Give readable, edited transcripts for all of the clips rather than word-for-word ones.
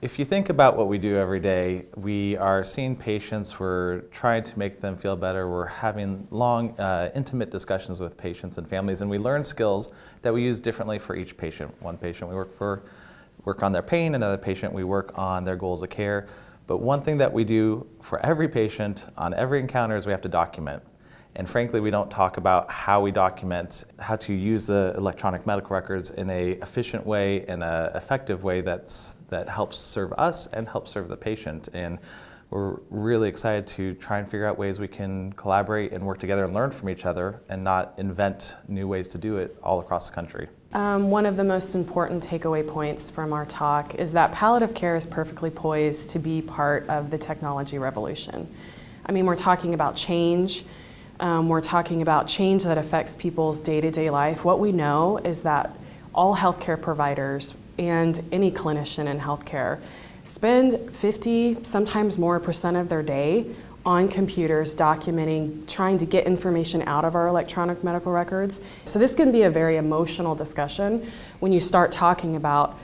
If you think about what we do every day, we are seeing patients, we're trying to make them feel better, we're having long, intimate discussions with patients and families, and we learn skills that we use differently for each patient. One patient we work on their pain, another patient we work on their goals of care. But one thing that we do for every patient on every encounter is we have to document. And frankly, we don't talk about how we document, how to use the electronic medical records in an efficient way, in an effective way that helps serve us and helps serve the patient. And we're really excited to try and figure out ways we can collaborate and work together and learn from each other and not invent new ways to do it all across the country. One of the most important takeaway points from our talk is that palliative care is perfectly poised to be part of the technology revolution. I mean, we're talking about change. We're talking about change that affects people's day-to-day life. What we know is that all healthcare providers and any clinician in healthcare spend 50, sometimes more % of their day on computers documenting, trying to get information out of our electronic medical records. So this can be a very emotional discussion when you start talking about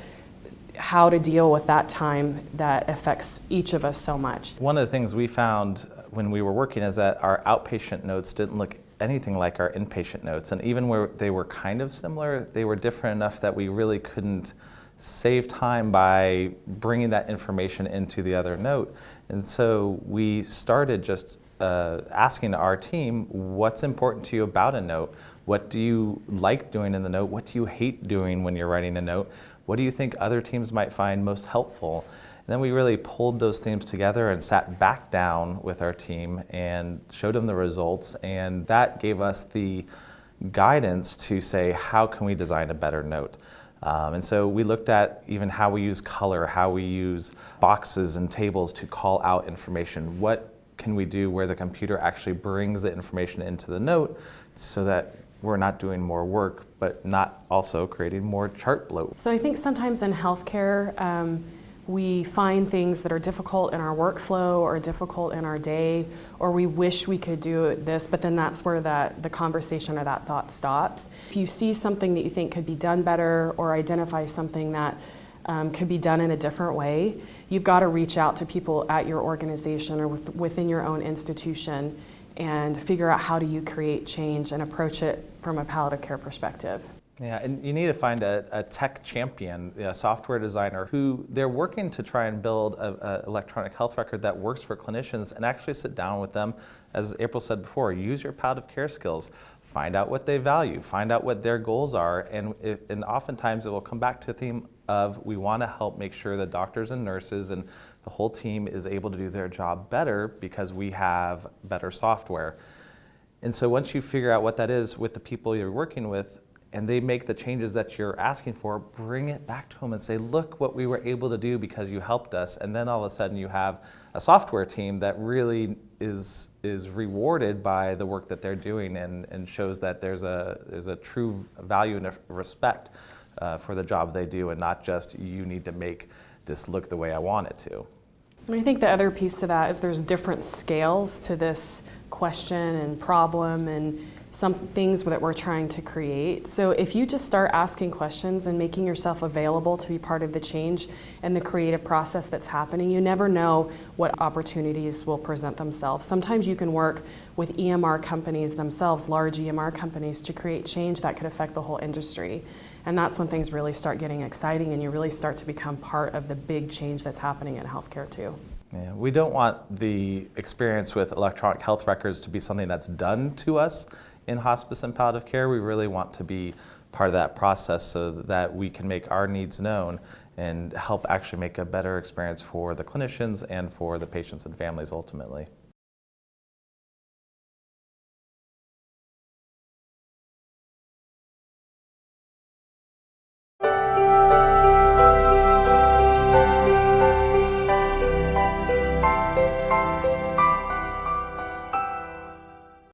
how to deal with that time that affects each of us so much. One of the things we found when we were working is that our outpatient notes didn't look anything like our inpatient notes, and even where they were kind of similar, they were different enough that we really couldn't save time by bringing that information into the other note. And so we started just asking our team, what's important to you about a note? What do you like doing in the note? What do you hate doing when you're writing a note? What do you think other teams might find most helpful? And then we really pulled those themes together and sat back down with our team and showed them the results, and that gave us the guidance to say, how can we design a better note? And so we looked at even how we use color, how we use boxes and tables to call out information. What can we do where the computer actually brings the information into the note so that we're not doing more work, but not also creating more chart bloat. So I think sometimes in healthcare, we find things that are difficult in our workflow or difficult in our day, or we wish we could do this, but then that's where the conversation or that thought stops. If you see something that you think could be done better or identify something that could be done in a different way, you've got to reach out to people at your organization or within your own institution and figure out how do you create change and approach it from a palliative care perspective. Yeah, and you need to find a tech champion, a software designer, who they're working to try and build an electronic health record that works for clinicians, and actually sit down with them. As April said before, use your palliative care skills, find out what they value, find out what their goals are, and oftentimes it will come back to the theme of we want to help make sure that doctors and nurses and the whole team is able to do their job better because we have better software. And so once you figure out what that is with the people you're working with, and they make the changes that you're asking for, bring it back to them and say, look what we were able to do because you helped us. And then all of a sudden you have a software team that really is rewarded by the work that they're doing and shows that there's a true value and a respect for the job they do, and not just you need to make this look the way I want it to. I think the other piece to that is there's different scales to this question and problem and some things that we're trying to create. So if you just start asking questions and making yourself available to be part of the change and the creative process that's happening, you never know what opportunities will present themselves. Sometimes you can work with EMR companies themselves, large EMR companies, to create change that could affect the whole industry. And that's when things really start getting exciting and you really start to become part of the big change that's happening in healthcare too. Yeah, we don't want the experience with electronic health records to be something that's done to us in hospice and palliative care. We really want to be part of that process so that we can make our needs known and help actually make a better experience for the clinicians and for the patients and families ultimately.